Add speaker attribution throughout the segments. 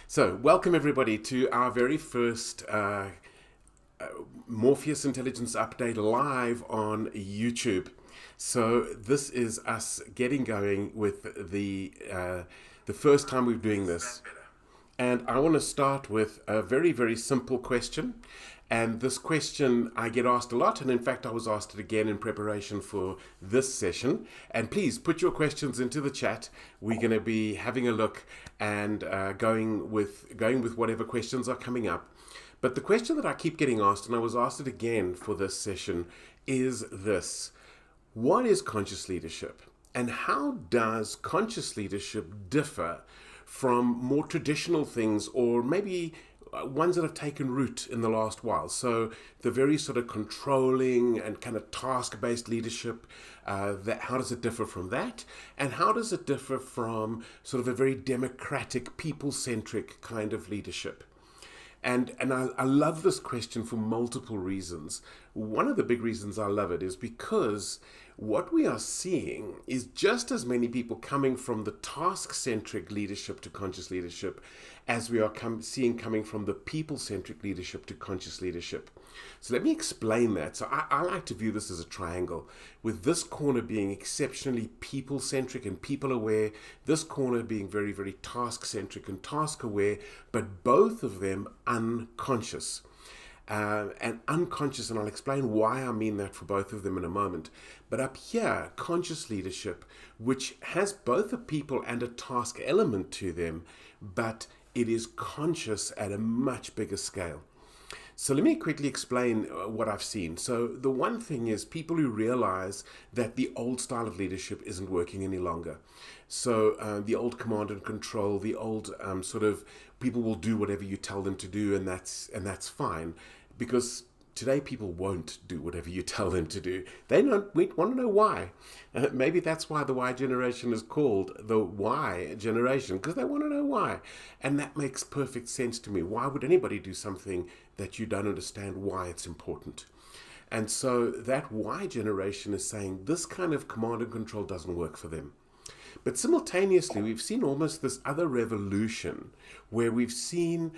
Speaker 1: So, welcome everybody to our very first Morpheus Intelligence Update live on YouTube. So, this is us getting going with the first time we're doing this. And I want to start with a very, very simple question. And this question I get asked a lot, and in fact, I was asked it again in preparation for this session. And please put your questions into the chat. We're going to be having a look and going with whatever questions are coming up. But the question that I keep getting asked, and I was asked it again for this session, is this: what is conscious leadership, and how does conscious leadership differ from more traditional things, or maybe ones that have taken root in the last while? So the very sort of controlling and kind of task-based leadership, how does it differ from that? And how does it differ from sort of a very democratic, people-centric kind of leadership? And I love this question for multiple reasons. One of the big reasons I love it is because what we are seeing is just as many people coming from the task-centric leadership to conscious leadership as we are seeing coming from the people-centric leadership to conscious leadership. So let me explain that. So I like to view this as a triangle, with this corner being exceptionally people-centric and people-aware, this corner being very, very task-centric and task-aware, but both of them unconscious. And unconscious, and I'll explain why I mean that for both of them in a moment. But up here, conscious leadership, which has both a people and a task element to them, but it is conscious at a much bigger scale. So let me quickly explain what I've seen. So the one thing is people who realize that the old style of leadership isn't working any longer. So the old command and control, the old sort of people will do whatever you tell them to do, and that's fine, because today people won't do whatever you tell them to do. We want to know why. Maybe that's why the Y generation is called the Y generation, because they want to know why. And that makes perfect sense to me. Why would anybody do something that you don't understand why it's important? And so that Y generation is saying this kind of command and control doesn't work for them. But simultaneously, we've seen almost this other revolution where we've seen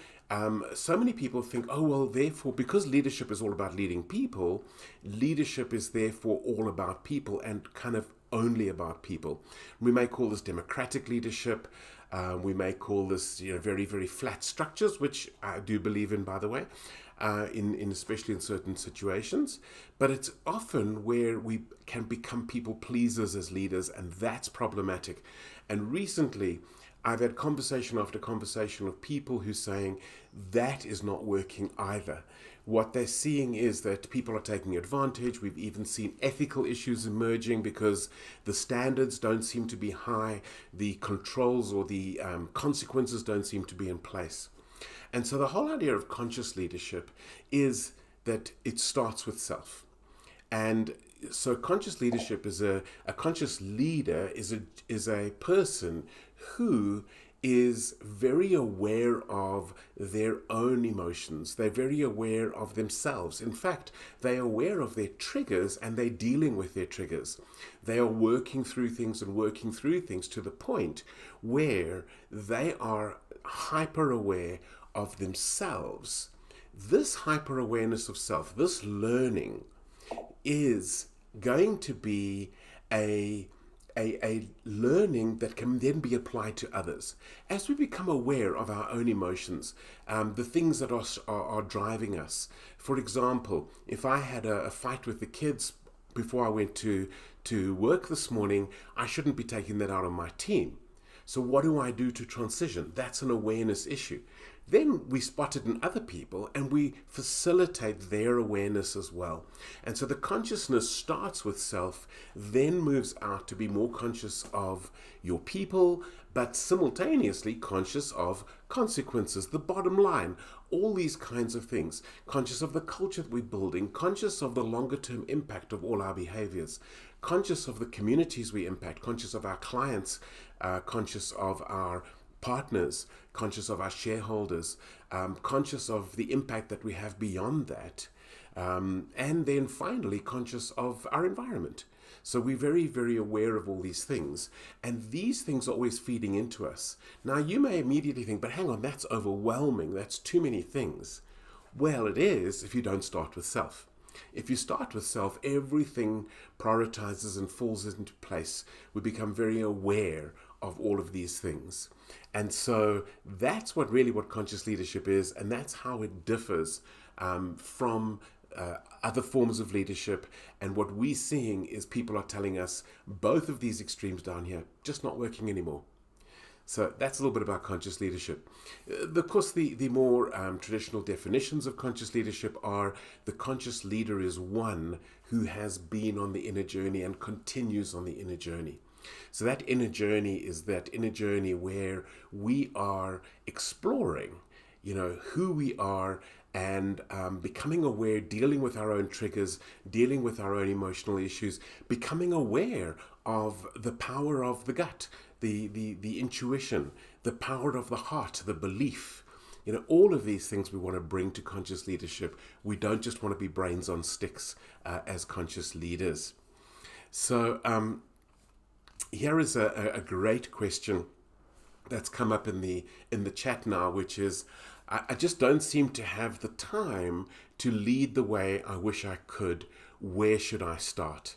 Speaker 1: so many people think, oh, well, therefore, because leadership is all about leading people, leadership is therefore all about people and kind of only about people. We may call this democratic leadership. We may call this very, very flat structures, which I do believe in, by the way, especially in certain situations. But it's often where we can become people pleasers as leaders, and that's problematic. And recently, I've had conversation after conversation with people who are saying that is not working either. What they're seeing is that people are taking advantage. We've even seen ethical issues emerging because the standards don't seem to be high, the controls or the consequences don't seem to be in place. And so the whole idea of conscious leadership is that it starts with self. And so conscious leadership is a conscious leader is a person who is very aware of their own emotions. They're very aware of themselves. In fact, they're aware of their triggers and they're dealing with their triggers. They are working through things to the point where they are hyper aware of themselves. This hyper awareness of self, this learning, is going to be a learning that can then be applied to others. As we become aware of our own emotions, the things that are driving us. For example, if I had a fight with the kids before I went to work this morning, I shouldn't be taking that out on my team. So what do I do to transition? That's an awareness issue. Then we spot it in other people and we facilitate their awareness as well. And so the consciousness starts with self, then moves out to be more conscious of your people, but simultaneously conscious of consequences, the bottom line, all these kinds of things. Conscious of the culture that we're building, conscious of the longer term impact of all our behaviors, conscious of the communities we impact, conscious of our clients, conscious of our partners, conscious of our shareholders, conscious of the impact that we have beyond that, and then finally conscious of our environment. So we're very, very aware of all these things. And these things are always feeding into us. Now, you may immediately think, but hang on, that's overwhelming. That's too many things. Well, it is if you don't start with self. If you start with self, everything prioritizes and falls into place. We become very aware of all of these things. And so that's what conscious leadership is, and that's how it differs from other forms of leadership. And what we're seeing is people are telling us both of these extremes down here just not working anymore. So that's a little bit about conscious leadership. Of course, the more traditional definitions of conscious leadership are the conscious leader is one who has been on the inner journey and continues on the inner journey. So that inner journey is that inner journey where we are exploring, who we are and becoming aware, dealing with our own triggers, dealing with our own emotional issues, becoming aware of the power of the gut, the intuition, the power of the heart, the belief. All of these things we want to bring to conscious leadership. We don't just want to be brains on sticks as conscious leaders. So here is a great question that's come up in the chat now, which is, I just don't seem to have the time to lead the way I wish I could. Where should I start?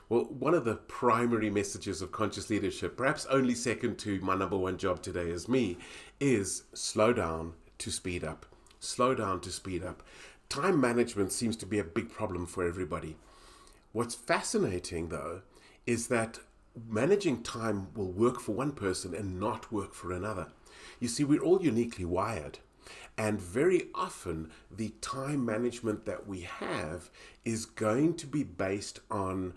Speaker 1: Well, one of the primary messages of conscious leadership, perhaps only second to my number one job today as me, is slow down to speed up. Slow down to speed up. Time management seems to be a big problem for everybody. What's fascinating, though, is that managing time will work for one person and not work for another. You see, we're all uniquely wired. And very often, the time management that we have is going to be based on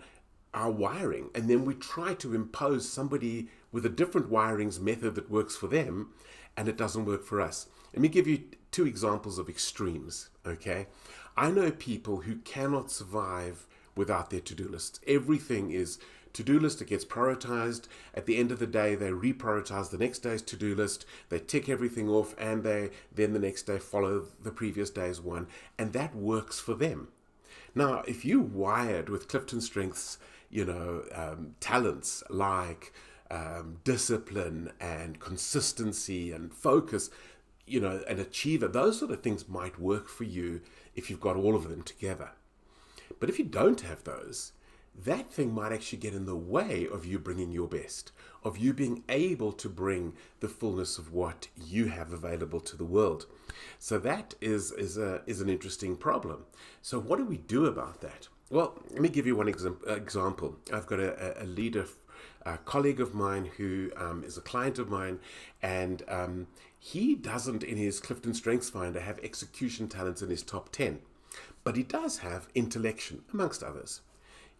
Speaker 1: our wiring. And then we try to impose somebody with a different wirings method that works for them, and it doesn't work for us. Let me give you two examples of extremes, okay? I know people who cannot survive without their to-do lists. Everything is to-do list, it gets prioritized. At the end of the day, they reprioritize the next day's to-do list, they tick everything off, and they then the next day follow the previous day's one, and that works for them. Now, if you wired with Clifton Strengths, talents like discipline and consistency and focus, an achiever, those sort of things might work for you if you've got all of them together. But if you don't have those, that thing might actually get in the way of you bringing your best, of you being able to bring the fullness of what you have available to the world. So that is an interesting problem. So what do we do about that? Well, let me give you one example. I've got a leader, a colleague of mine who is a client of mine, and he doesn't, in his Clifton Strengths Finder, have execution talents in his top 10, but he does have intellection, amongst others,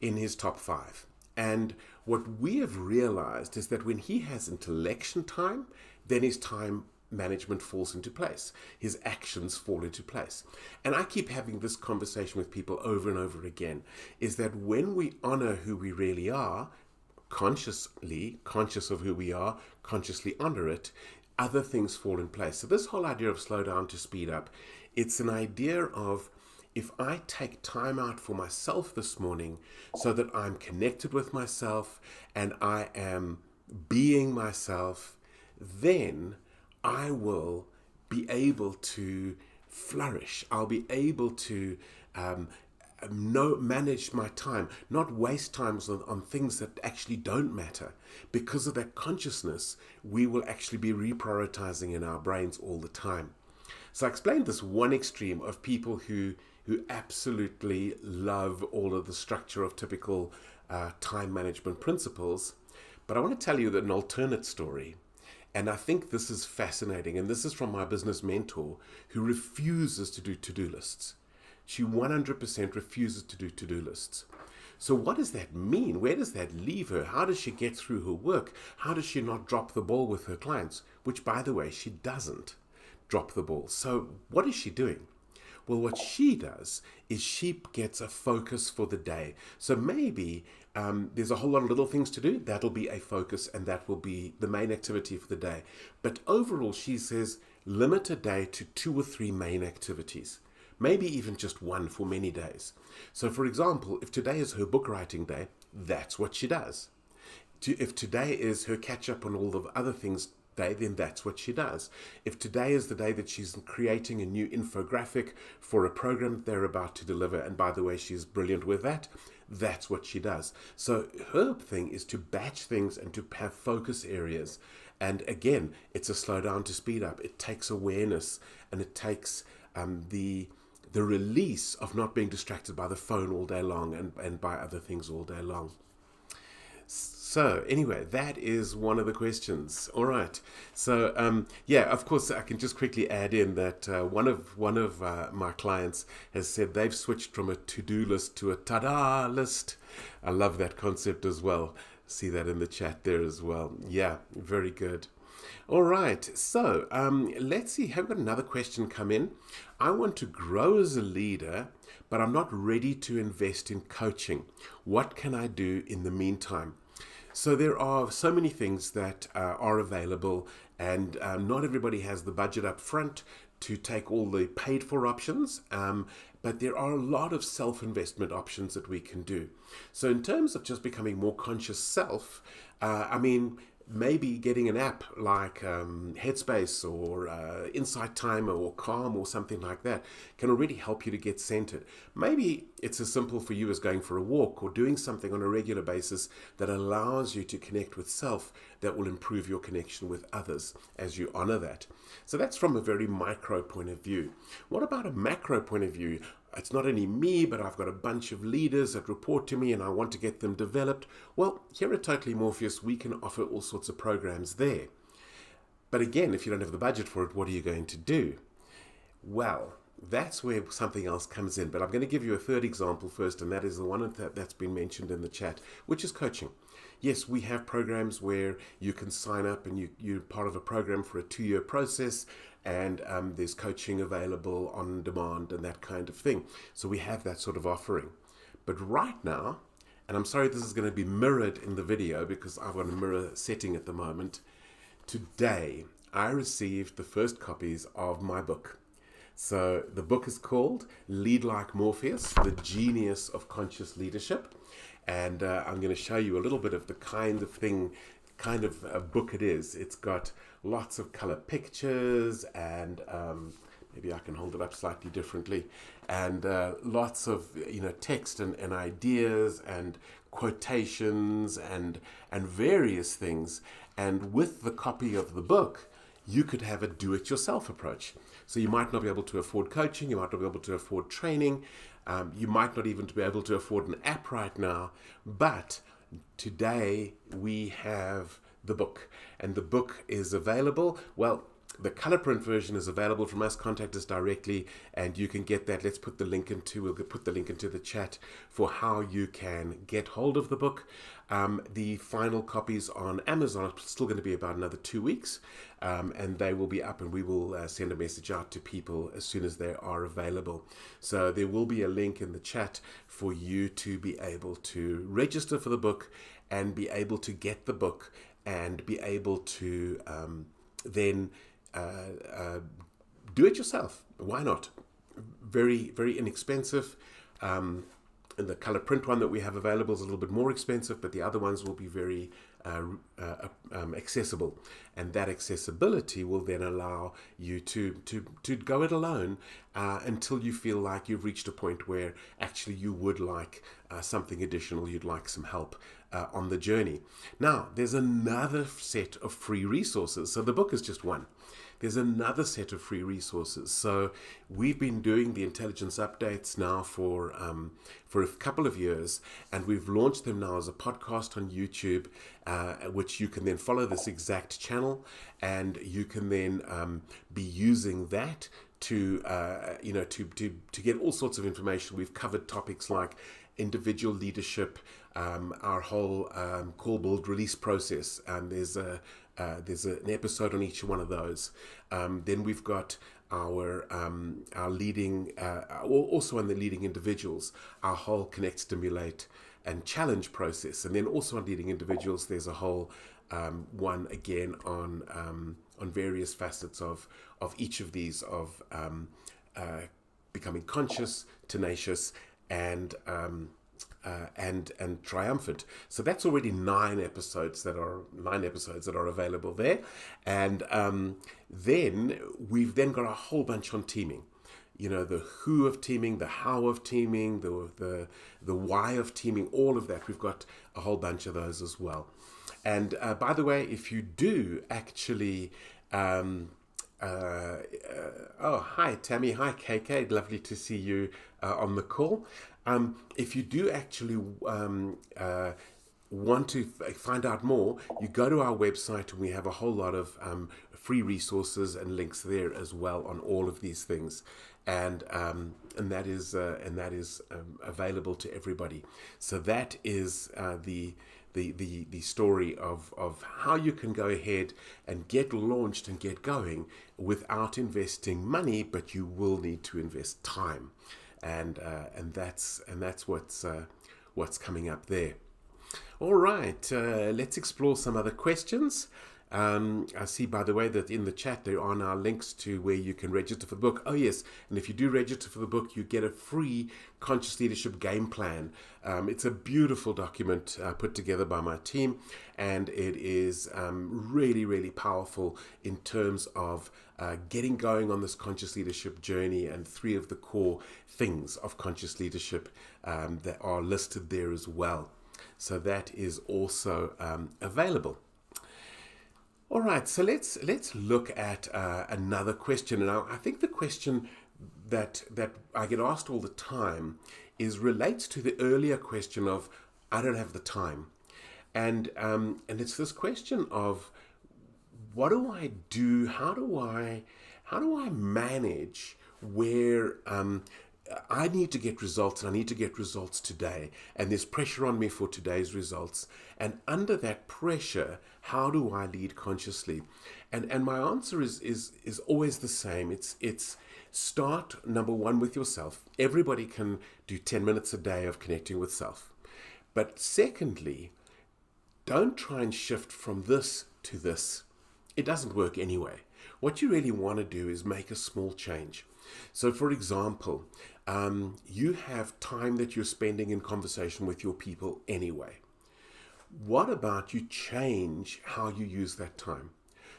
Speaker 1: in his top 5. And what we have realized is that when he has intellection time, then his time management falls into place. His actions fall into place. And I keep having this conversation with people over and over again, is that when we honor who we really are, conscious of who we are, consciously honor it, other things fall in place. So this whole idea of slow down to speed up, it's an idea of, if I take time out for myself this morning so that I'm connected with myself and I am being myself, then I will be able to flourish. I'll be able to manage my time, not waste time on things that actually don't matter. Because of that consciousness, we will actually be reprioritizing in our brains all the time. So I explained this one extreme of people who absolutely love all of the structure of typical time management principles. But I want to tell you an alternate story. And I think this is fascinating. And this is from my business mentor who refuses to do to-do lists. She 100% refuses to do to-do lists. So what does that mean? Where does that leave her? How does she get through her work? How does she not drop the ball with her clients? Which, by the way, she doesn't drop the ball. So what is she doing? Well, what she does is she gets a focus for the day. So maybe there's a whole lot of little things to do. That'll be a focus, and that will be the main activity for the day. But overall, she says, limit a day to 2 or 3 main activities. Maybe even just one for many days. So for example, if today is her book writing day, that's what she does. If today is her catch up on all the other things day, then that's what she does. If today is the day that she's creating a new infographic for a program that they're about to deliver, and by the way, she's brilliant with that, that's what she does. So her thing is to batch things and to have focus areas. And again, it's a slow down to speed up. It takes awareness, and it takes the release of not being distracted by the phone all day long and by other things all day long. So anyway, that is one of the questions. All right. So yeah, of course, I can just quickly add in that one of my clients has said they've switched from a to-do list to a ta-da list. I love that concept as well. See that in the chat there as well. Yeah, very good. All right, so let's see. I've got another question come in. I want to grow as a leader, but I'm not ready to invest in coaching. What can I do in the meantime? So there are so many things that are available, and not everybody has the budget up front to take all the paid for options, but there are a lot of self-investment options that we can do. So in terms of just becoming more conscious self, I mean, maybe getting an app like Headspace or Insight Timer or Calm or something like that can already help you to get centered. Maybe it's as simple for you as going for a walk or doing something on a regular basis that allows you to connect with self, that will improve your connection with others as you honor that. So that's from a very micro point of view. What about a macro point of view? It's not only me, but I've got a bunch of leaders that report to me and I want to get them developed. Well, here at Totally Morpheus, we can offer all sorts of programs there. But again, if you don't have the budget for it, what are you going to do? Well, that's where something else comes in. But I'm going to give you a third example first, and that is the one that's been mentioned in the chat, which is coaching. Yes, we have programs where you can sign up and you're part of a program for a 2-year process, and there's coaching available on demand and that kind of thing. So we have that sort of offering. But right now, and I'm sorry this is going to be mirrored in the video because I've got a mirror setting at the moment, today I received the first copies of my book. So the book is called Lead Like Morpheus, The Genius of Conscious Leadership. And I'm going to show you a little bit of the kind of a book it is. It's got lots of color pictures and maybe I can hold it up slightly differently, and lots of text and ideas and quotations and various things. And with the copy of the book, you could have a do-it-yourself approach. So you might not be able to afford coaching, you might not be able to afford training, you might not even be able to afford an app right now, but today we have the book, and the book is available. Well, the color print version is available from us. Contact us directly and you can get that. We'll put the link into the chat for how you can get hold of the book. The final copies on Amazon are still going to be about another 2 weeks, and they will be up, and we will send a message out to people as soon as they are available. So there will be a link in the chat for you to be able to register for the book and be able to get the book and be able to then do it yourself. Why not? Very, very inexpensive. And the color print one that we have available is a little bit more expensive, but the other ones will be very accessible. And that accessibility will then allow you to go it alone until you feel like you've reached a point where actually you would like something additional, you'd like some help on the journey. Now, there's another set of free resources. So the book is just one. There's another set of free resources. So we've been doing the intelligence updates now for a couple of years, and we've launched them now as a podcast on YouTube, which you can then follow this exact channel, and you can then be using that to get all sorts of information. We've covered topics like individual leadership, our whole call, build, release process, and there's an episode on each one of those. Then we've got our leading, also on the leading individuals, our whole connect, stimulate, and challenge process. And then also on leading individuals, there's a whole one again on various facets of each of these, of becoming conscious, tenacious, and and triumphant. So that's already 9 episodes that are available there, and then we've then got a whole bunch on teaming. The who of teaming, the how of teaming, the why of teaming, all of that. We've got a whole bunch of those as well. And by the way, if you do actually, hi Tammy, hi KK, lovely to see you on the call. If you do actually want to find out more, you go to our website, and we have a whole lot of free resources and links there as well on all of these things, and that is available to everybody. So that is the story of how you can go ahead and get launched and get going without investing money, but you will need to invest time, and that's what's coming up there. All right, let's explore some other questions. I see, by the way, that in the chat there are now links to where you can register for the book. Oh, yes, and if you do register for the book, you get a free Conscious Leadership game plan. It's a beautiful document put together by my team, and it is really, really powerful in terms of getting going on this conscious leadership journey, and 3 of the core things of conscious leadership that are listed there as well. So that is also available. All right, so let's look at another question. And I think the question that I get asked all the time relates to the earlier question of I don't have the time, and it's this question of what do I do? How do I manage where I need to get results, and I need to get results today, and there's pressure on me for today's results, and under that pressure, how do I lead consciously? And my answer is always the same. It's start, number one, with yourself. Everybody can do 10 minutes a day of connecting with self. But secondly, don't try and shift from this to this. It doesn't work anyway. What you really want to do is make a small change. So, for example, you have time that you're spending in conversation with your people anyway. What about you change how you use that time?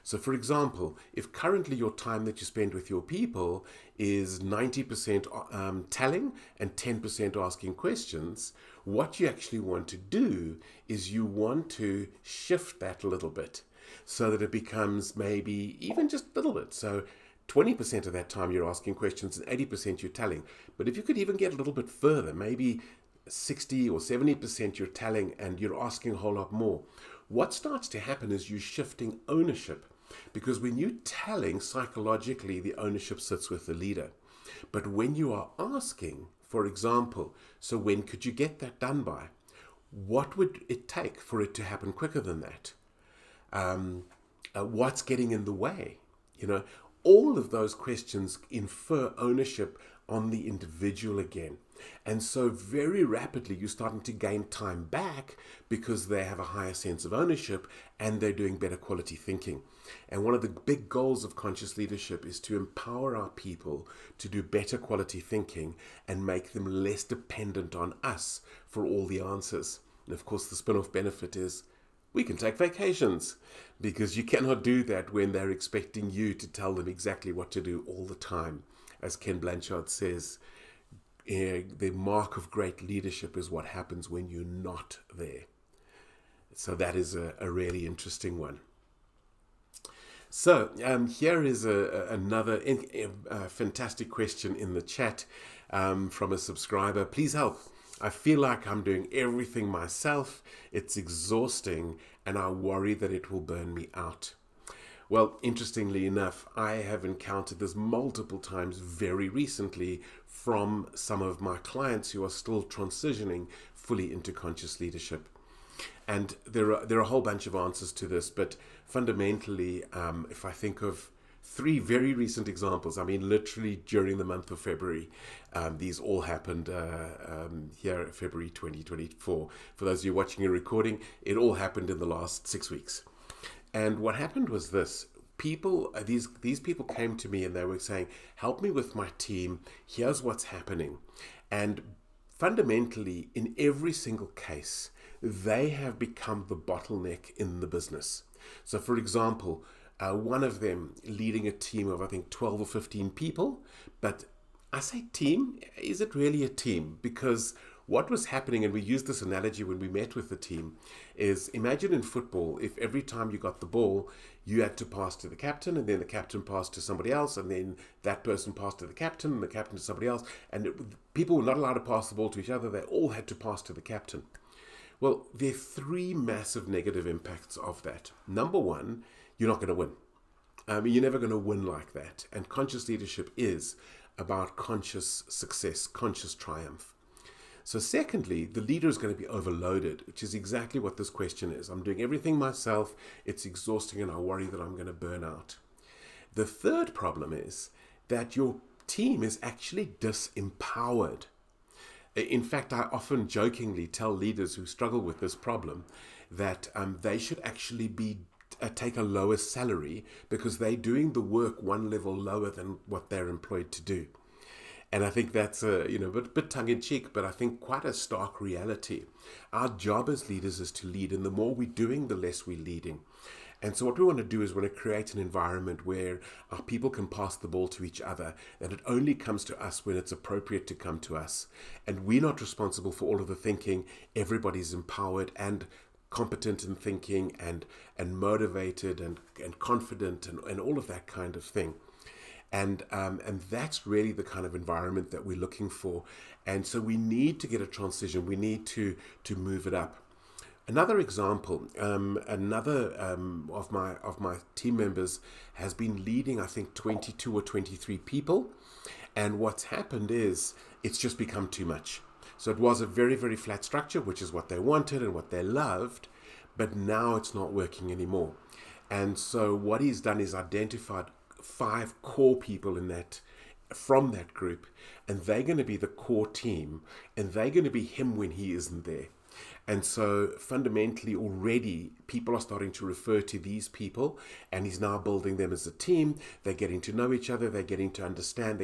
Speaker 1: So, for example, if currently your time that you spend with your people is 90% telling and 10% asking questions, what you actually want to do is you want to shift that a little bit so that it becomes maybe even just a little bit. So 20% of that time you're asking questions and 80% you're telling. But if you could even get a little bit further, maybe 60 or 70% you're telling and you're asking a whole lot more, what starts to happen is you're shifting ownership. Because when you're telling, psychologically, the ownership sits with the leader. But when you are asking, for example, so when could you get that done by? What would it take for it to happen quicker than that? What's getting in the way? All of those questions infer ownership on the individual again. And so very rapidly you're starting to gain time back because they have a higher sense of ownership and they're doing better quality thinking. And one of the big goals of conscious leadership is to empower our people to do better quality thinking and make them less dependent on us for all the answers. And of course, the spin-off benefit is we can take vacations, because you cannot do that when they're expecting you to tell them exactly what to do all the time. As Ken Blanchard says, the mark of great leadership is what happens when you're not there. So that is a really interesting one. So here is another fantastic question in the chat from a subscriber. Please help. I feel like I'm doing everything myself. It's exhausting, and I worry that it will burn me out. Well, interestingly enough, I have encountered this multiple times very recently from some of my clients who are still transitioning fully into conscious leadership. And there are a whole bunch of answers to this, but fundamentally, if I think of 3 very recent examples, I mean, literally during the month of February, these all happened here, February 2024. For those of you watching a recording, it all happened in the last 6 weeks. And what happened was this. These people came to me and they were saying, help me with my team. Here's what's happening. And fundamentally, in every single case, they have become the bottleneck in the business. So, for example, one of them leading a team of, I think, 12 or 15 people. But I say team, is it really a team? Because what was happening, and we used this analogy when we met with the team, is imagine in football, if every time you got the ball, you had to pass to the captain, and then the captain passed to somebody else, and then that person passed to the captain, and the captain to somebody else, and people were not allowed to pass the ball to each other. They all had to pass to the captain. Well, there are three massive negative impacts of that. Number one, you're not going to win. You're never going to win like that. And conscious leadership is about conscious success, conscious triumph. So secondly, the leader is going to be overloaded, which is exactly what this question is. I'm doing everything myself. It's exhausting, and I worry that I'm going to burn out. The third problem is that your team is actually disempowered. In fact, I often jokingly tell leaders who struggle with this problem that they should actually take a lower salary because they're doing the work one level lower than what they're employed to do. And I think that's a bit tongue-in-cheek, but I think quite a stark reality. Our job as leaders is to lead, and the more we're doing, the less we're leading. And so what we want to do is we want to create an environment where our people can pass the ball to each other, that it only comes to us when it's appropriate to come to us. And we're not responsible for all of the thinking. Everybody's empowered and competent in thinking and motivated and confident and all of that kind of thing. And that's really the kind of environment that we're looking for. And so we need to get a transition. We need to move it up. Another example, another of my team members has been leading, I think, 22 or 23 people. And what's happened is it's just become too much. So it was a very, very flat structure, which is what they wanted and what they loved. But now it's not working anymore. And so what he's done is identified 5 core people from that group, and they're going to be the core team, and they're going to be him when he isn't there. And so fundamentally already people are starting to refer to these people, and he's now building them as a team. They're getting to know each other, they're getting to understand,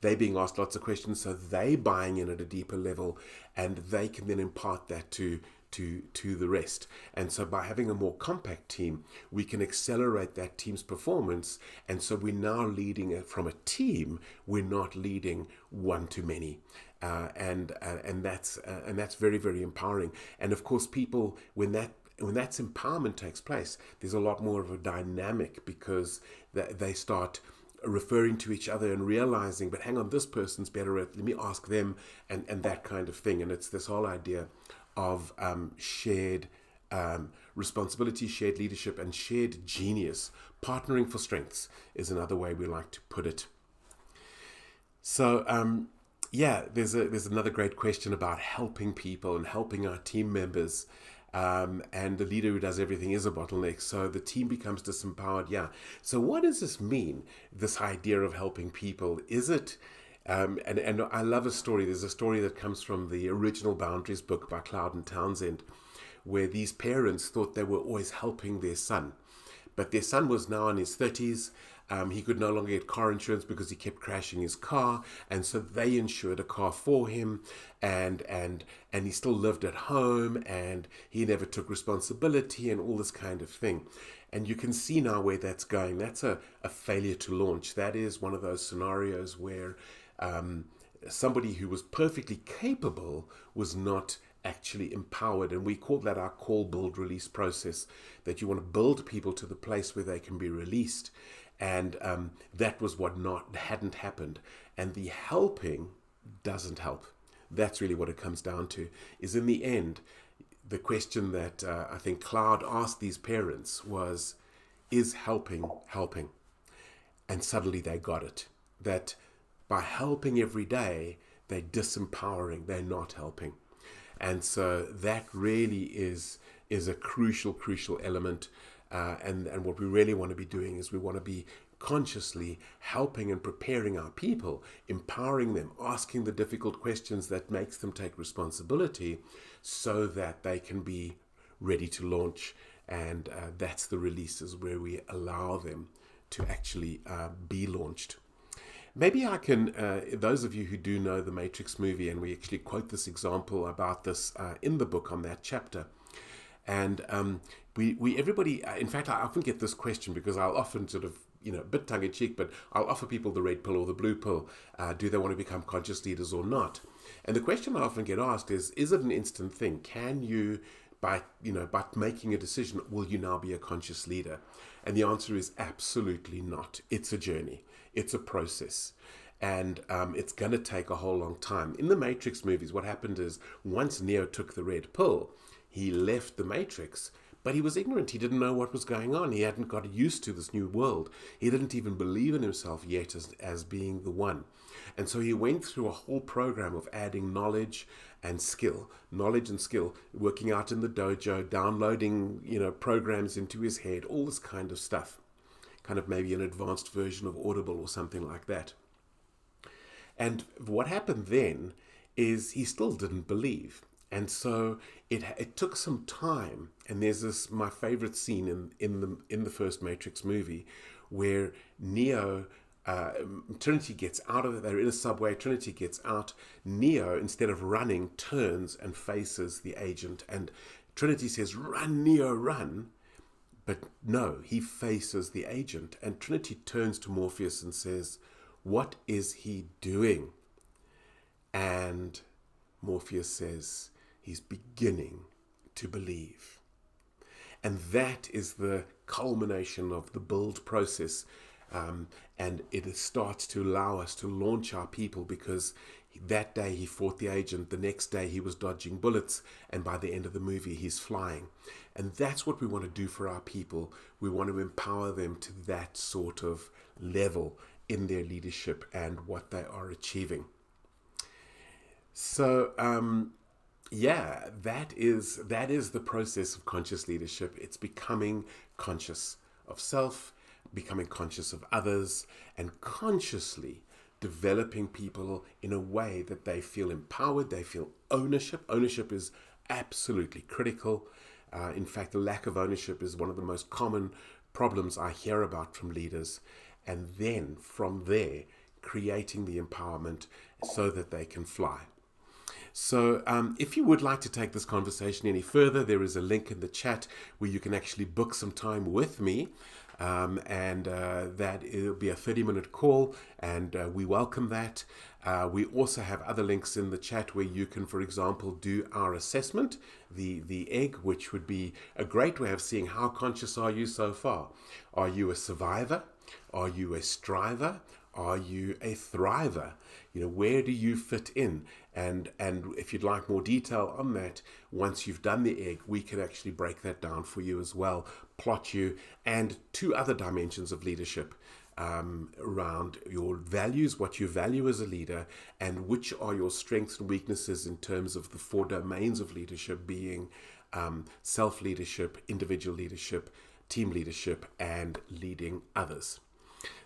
Speaker 1: they're being asked lots of questions, so they're buying in at a deeper level, and they can then impart that to the rest. And so by having a more compact team, we can accelerate that team's performance. And so we're now leading from a team. We're not leading one to many. And that's very, very empowering. And of course, people, when that empowerment takes place, there's a lot more of a dynamic because they start referring to each other and realizing, but hang on, this person's better at, let me ask them, and that kind of thing. And it's this whole idea of shared responsibility, shared leadership, and shared genius. Partnering for strengths is another way we like to put it. So there's another great question about helping people and helping our team members. And the leader who does everything is a bottleneck. So the team becomes disempowered. Yeah. So what does this mean, this idea of helping people? Is it and I love a story. There's a story that comes from the original Boundaries book by Cloud and Townsend, where these parents thought they were always helping their son. But their son was now in his 30s. He could no longer get car insurance because he kept crashing his car. And so they insured a car for him. And he still lived at home. And he never took responsibility and all this kind of thing. And you can see now where that's going. That's a failure to launch. That is one of those scenarios where somebody who was perfectly capable was not actually empowered. And we call that our call, build, release process, that you want to build people to the place where they can be released. And that was what hadn't happened. And the helping doesn't help. That's really what it comes down to, is in the end, the question that I think Cloud asked these parents was, is helping? And suddenly they got it, that by helping every day, they're disempowering, they're not helping. And so that really is a crucial element. And what we really want to be doing is we want to be consciously helping and preparing our people, empowering them, asking the difficult questions that makes them take responsibility so that they can be ready to launch. And that's the releases where we allow them to actually be launched. Maybe I can, those of you who do know the Matrix movie, and we actually quote this example about this in the book on that chapter. And everybody, in fact, I often get this question because I'll often sort of, a bit tongue in cheek, but I'll offer people the red pill or the blue pill. Do they want to become conscious leaders or not? And the question I often get asked is it an instant thing? Can you, by making a decision, will you now be a conscious leader? And the answer is absolutely not. It's a journey. It's a process. And it's going to take a whole long time. In the Matrix movies, what happened is once Neo took the red pill, he left the Matrix, but he was ignorant. He didn't know what was going on. He hadn't got used to this new world. He didn't even believe in himself yet as being the one. And so he went through a whole program of adding knowledge and skill, working out in the dojo, downloading, programs into his head, all this kind of stuff, kind of maybe an advanced version of Audible or something like that. And what happened then is he still didn't believe. And so it took some time. And there's this, my favorite scene in the first Matrix movie, where Neo, Trinity gets out of it. They're in a subway. Trinity gets out. Neo, instead of running, turns and faces the agent. And Trinity says, "Run, Neo, run." But no, he faces the agent. And Trinity turns to Morpheus and says, "What is he doing?" And Morpheus says, "He's beginning to believe." And that is the culmination of the build process. And it starts to allow us to launch our people, because that day he fought the agent, the next day he was dodging bullets, and by the end of the movie he's flying. And that's what we want to do for our people. We want to empower them to that sort of level in their leadership and what they are achieving. So that is the process of conscious leadership. It's becoming conscious of self, becoming conscious of others, and consciously developing people in a way that they feel empowered, they feel ownership. Ownership is absolutely critical. In fact, the lack of ownership is one of the most common problems I hear about from leaders. And then from there, creating the empowerment so that they can fly. So if you would like to take this conversation any further, there is a link in the chat where you can actually book some time with me. That it'll be a 30-minute call, and we welcome that. We also have other links in the chat where you can, for example, do our assessment, the egg, which would be a great way of seeing how conscious are you so far. Are you a survivor? Are you a striver? Are you a thriver? Where do you fit in? And if you'd like more detail on that, once you've done the egg, we can actually break that down for you as well, plot you, and 2 other dimensions of leadership around your values, what you value as a leader, and which are your strengths and weaknesses in terms of the 4 domains of leadership, being self-leadership, individual leadership, team leadership, and leading others.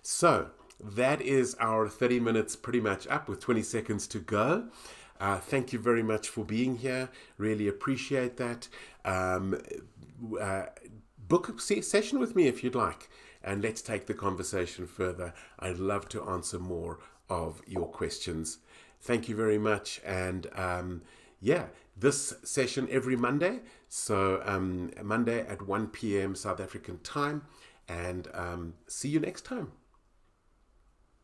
Speaker 1: So that is our 30 minutes pretty much up, with 20 seconds to go. Thank you very much for being here. Really appreciate that. Book a session with me if you'd like, and let's take the conversation further. I'd love to answer more of your questions. Thank you very much. And this session every Monday. So Monday at 1 p.m. South African time. And see you next time.